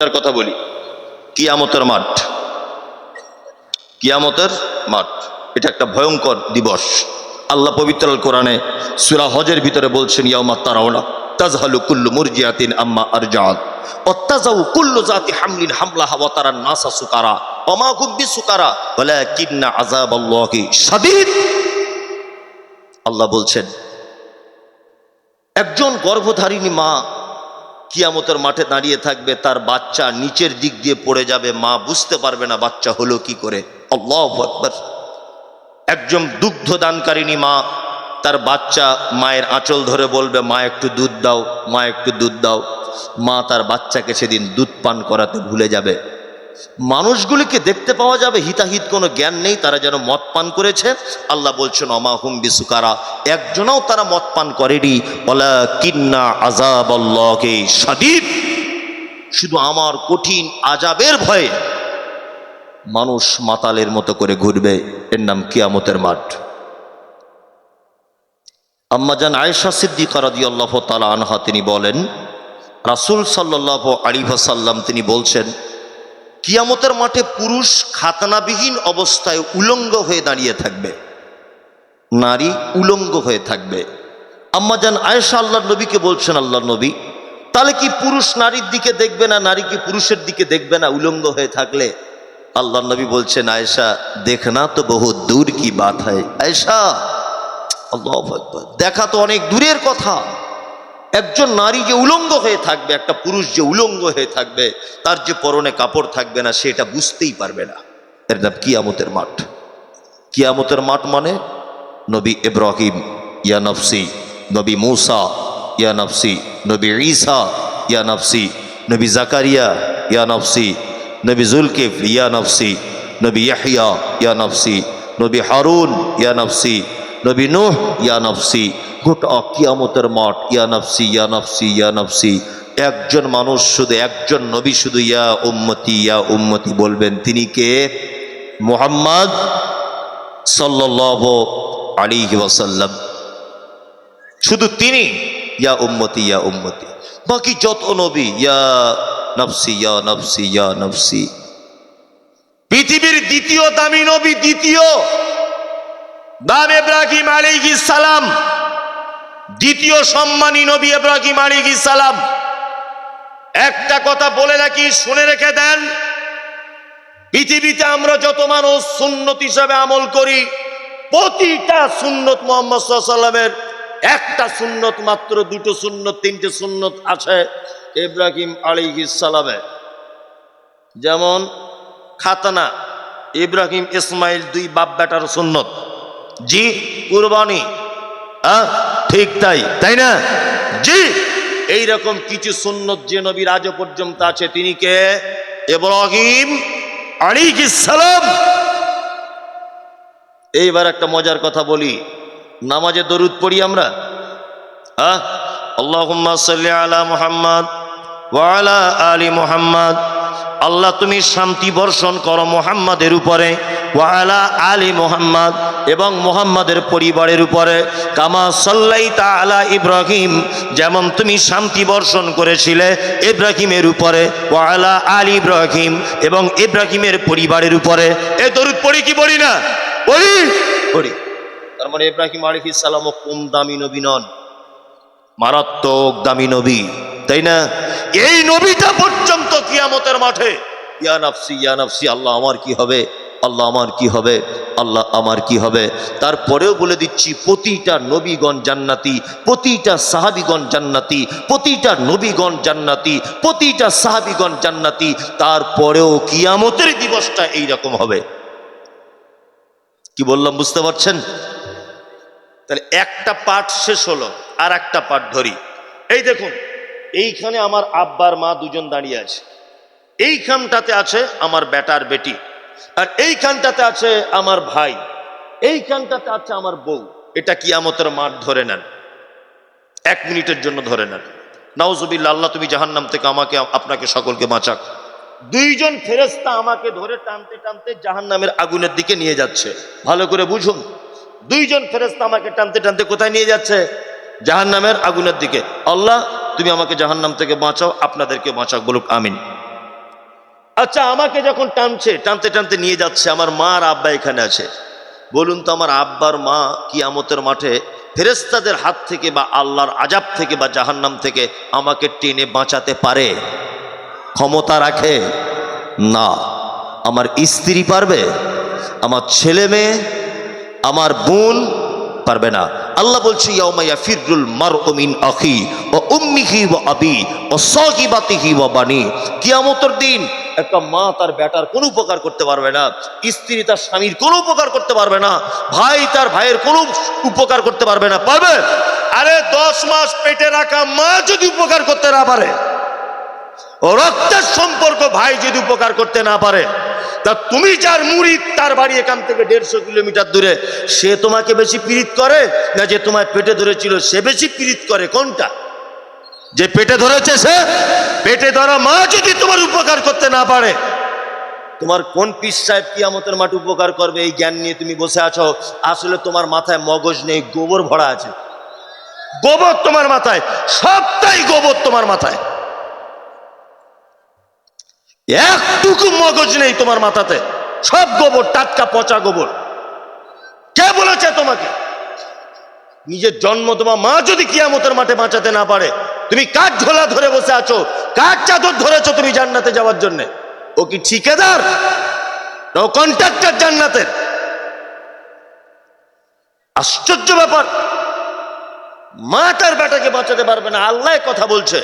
তার কথা বলি, কিয়ামতের মাঠ। কিয়ামতের মাঠ এটা একটা ভয়ঙ্কর দিবস। আল্লাহ পবিত্র আল কোরআনে সূরা হজের ভিতরে বলছেন, ইয়াউমা তারাউনা তাযহালু কুল্লু মুরজিআতিন আম্মা আরজাআত ওয়া তাযাউ কুল্লু যাতি হামলিন হামলাহা ওয়া তারান নাসা সুকারা ওয়া মা হুম বিসুকারা ওয়ালাকিন্না আযাবাল্লাহি শাদীদ। আল্লাহ বলছেন, একজন গর্ভধারিণী মা কিয়ামতের মাঠে দাঁড়িয়ে থাকবে, তার বাচ্চা নিচের দিক দিয়ে পড়ে যাবে, মা বুঝতে পারবে না বাচ্চা হলো কি করে। আল্লাহু আকবার। একজন দুগ্ধ দানকারিণী মা তার বাচ্চা মায়ের আঁচল ধরে বলবে, মা একটু দুধ দাও, মা একটু দুধ দাও। মা তার বাচ্চাকে সেদিন দুধ পান করাতে ভুলে যাবে। মানুষগুলিকে দেখতে পাওয়া যাবে হিতাহিত কোনো জ্ঞান নেই, তারা যেন মদ পান করেছে। আল্লাহ বলছেন, অমা হুম বিসুকারা, একজনও তারা মদ পান করেনি। ওয়ালাকিন্না আযাবাল্লাহি শাদীদ, শুধু আমার কঠিন আযাবের ভয়ে মানুষ মাতালের মতো করে ঘুরবে। এর নাম কিয়ামতের মাঠ। আম্মাজান আয়েশা সিদ্দিকা রাদিয়াল্লাহু তাআলা আনহা তিনি বলেন, রাসূল সাল্লাল্লাহু আলাইহি ওয়াসাল্লাম তিনি বলছেন, কিয়ামতের মাঠে পুরুষ খাতনাবিহীন অবস্থায় উলঙ্গ হয়ে দাঁড়িয়ে থাকবে, নারী উলঙ্গ হয়ে থাকবে। আম্মাজান আয়েশা আল্লাহর নবীকে বলছেন, আল্লাহর নবী, তাহলে কি পুরুষ নারীর দিকে দেখবে না, নারী কি পুরুষের দিকে দেখবে না উলঙ্গ হয়ে থাকলে? আল্লাহর নবী বলছেন, আয়েশা দেখনা তো বহু দূর কি বাত হয়। আয়েশা, আল্লাহু আকবার, দেখা তো অনেক দূরের কথা। একজন নারী যে উলঙ্গ হয়ে থাকবে, একটা পুরুষ যে উলঙ্গ হয়ে থাকবে, তার যে পরনে কাপড় থাকবে না, সেটা বুঝতেই পারবে না। এর নাম কিয়ামতের মাঠ। কিয়ামতের মাঠ মানে নবী ইব্রাহিম ইয়া নফসি, নবী মূসা ইয়া নফসি, নবী ঈসা ইয়া নফসি, নবী জাকারিয়া ইয়া নফসি, নবী যুলকিফ ইয়া নফসি, নবী ইয়াহইয়া ইয়া নফসি, নবী হারুন ইয়া নফসি, নবী নূহ ইয়া নফসি। গোটা কিয়ামতের মাঠ ইয়া নফসি ইয়া নফসি ইয়া নফসি। একজন মানুষ শুধু, একজন নবী শুধু ইয়া উম্মতি বলবেন। তিনি কে? মুহাম্মদ সাল্লাল্লাহু আলাইহি ওয়াসাল্লাম। শুধু তিনি ইয়া উম্মতি ইয়া উম্মতি। বাকি যত নবী ইয়া নফসি ইয়া নফসি ইয়া নফসি। পৃথিবীর দ্বিতীয় দামি নবী, দ্বিতীয় নাম ইব্রাহিম আলাইহিস সালাম। দ্বিতীয় সম্মানী নবী ইব্রাহিম আলাইহিস সালাম। একটা কথা বলে রাখি, শুনে রেখে দেন, পৃথিবীতে আমরা যত মানুষ সুন্নত হিসাবে আমল করি, প্রতিটা সুন্নত মুহাম্মদ সাল্লাল্লাহু আলাইহি ওয়াসাল্লামের একটা সুন্নত মাত্র, দুটো সুন্নত, তিনটে সুন্নত আছে ইব্রাহিম আলাইহিস সালামে। যেমন খাতনা, ইব্রাহিম ইসমাইল দুই বাপ বেটার সুন্নত। জি, কুরবানি, ঠিক তাই, তাই না? জি, এইরকম কিছু সুন্নত যে নবীর আজও পর্যন্ত আছে। তিনি কে? ইব্রাহিম আলাইহিস সালাম। এইবার একটা মজার কথা বলি, নামাজে দরুদ পড়ি আমরা, আল্লাহুম্মা সাল্লি আলা মুহাম্মদ ওয়া আলা আলি মুহাম্মদ। আল্লাহ তুমি শান্তি বর্ষণ করো মুহাম্মাদের উপরে, ওয়া আলা আলি মুহাম্মদ, এবং মুহাম্মাদের পরিবারের উপরে। কামা সাল্লাইতা আলা ইব্রাহিম, যেমন তুমি শান্তি বর্ষণ করেছিলে ইব্রাহিমের উপরে, ওয়া আলা আলি ইব্রাহিম, এবং ইব্রাহিমের পরিবারের উপরে। এ দরুদ পড়ি কি পড়ি না? পড়ি, পড়ি। তার মানে ইব্রাহিম আলাইহিস সালামও কম দামি নবী নন, মারাত্মক দামি নবী, তাই না? এই নবীটা পর্যন্ত কিয়ামতের মাঠে ইয়া নফসি ইয়া নফসি, আল্লাহ আমার কি হবে, আল্লাহ আমার কি হবে, আল্লাহ আমার কি হবে। তারপরেও বলে দিচ্ছি, প্রতিটা নবীগণ জান্নাতি, প্রতিটা সাহাবীগণ জান্নাতি, প্রতিটা নবীগণ জান্নাতি, প্রতিটা সাহাবীগণ জান্নাতি। তারপরেও কিয়ামতের দিবসটা এইরকম হবে। কি বললাম বুঝতে পারছেন? তাহলে একটা পাঠ শেষ হলো, আর একটা পাঠ ধরি। এই দেখুন, এইখানে আমার আব্বার মা দুজন দাঁড়িয়ে আছে, এইখানটাতে আছে আমার বেটার বেটি, আর এইখানটাতে আছে আমার ভাই, এইখানটাতে আছে আমার বউ। এটা কিয়ামতের মাঠ ধরে নেন, 1 মিনিটের জন্য ধরে নেন। নাউজুবিল্লাহ, আল্লাহ তুমি জাহান্নাম থেকে আমাকে আপনাকে সকলকে বাঁচাক। দুইজন ফেরেশতা আমাকে ধরে টানতে টানতে জাহান্নামের আগুনের দিকে নিয়ে যাচ্ছে। ভালো করে বুঝুন, দুইজন ফেরেশতা আমাকে টানতে টানতে কোথায় নিয়ে যাচ্ছে? জাহান্নামের আগুনের দিকে। আল্লাহ তুমি আমাকে জাহান্নাম থেকে বাঁচাও, আপনাদেরকে বাঁচাও, বলুক আমিন। আচ্ছা, আমাকে যখন টানতে টানতে নিয়ে যাচ্ছে, আমার মা আর আব্বা এখানে আছে, বলুন তো আমার আব্বার মা কিয়ামতের মাঠে ফেরেশতাদের হাত থেকে বা আল্লাহর আযাব থেকে বা জাহান্নাম থেকে আমাকে টেনে বাঁচাতে পারে? ক্ষমতা রাখে না। আমার স্ত্রী পারবে? আমার ছেলে মেয়ে, আমার বোন পারবে না। আল্লাহ বলছে ইয়াউমা ইয়াফিরুল মারউ মিন আখি ওয়া উম্মিহি ওয়া আবি ওয়া সাহিবাতিহি ওয়া বানি। কিয়ামতের দিন একটা মা তার বেটার কোনো উপকার করতে পারবে না, স্ত্রী তার স্বামীর কোনো উপকার করতে পারবে না, ভাই তার ভাইয়ের কোনো উপকার করতে পারবে না। পারবে? আরে 10 মাস পেটে রাখা মা যদি উপকার করতে না পারে, ও রক্তের সম্পর্ক ভাই যদি উপকার করতে না পারে, তা তুমি যার মুরিদ, তার বাড়ি এখান থেকে 150 কিলোমিটার দূরে, সে তোমাকে বেশি পীড়িত করে না যে তোমায় পেটে ধরেছিল সে বেশি পীড়িত করে? কোনটা? যে পেটে ধরেছে সে। পেটে ধরা মা যদি তোমার উপকার করতে না পারে, তোমার কোন পীর সাহেব কিয়ামতের মাঠে উপকার করবে এই জ্ঞান নিয়ে তুমি বসে আছো। আসলে তোমার মাথায় মগজ নেই, গোবর ভরা আছে। গোবর তোমার মাথায়, সবটাই গোবর তোমার মাথায়, একটুকু মগজ নেই তোমার মাথাতে, সব গোবর, টাটকা পচা গোবর। কে বলেছে তোমাকে? নিজের জন্ম তোমার মা যদি কিয়ামতের মাঠে বাঁচাতে না পারে, তুমি কার ঝোলা ধরে বসে আছো, কার চাদর ধরেছো তুমি জান্নাতে যাওয়ার জন্য? ও কি ঠিকাদার না ও কন্ট্রাক্টর জান্নাতের? আশ্চর্য ব্যাপার। মা তার বেটাকে বাঁচাতে পারবে না, আল্লাহ কথা বলছে।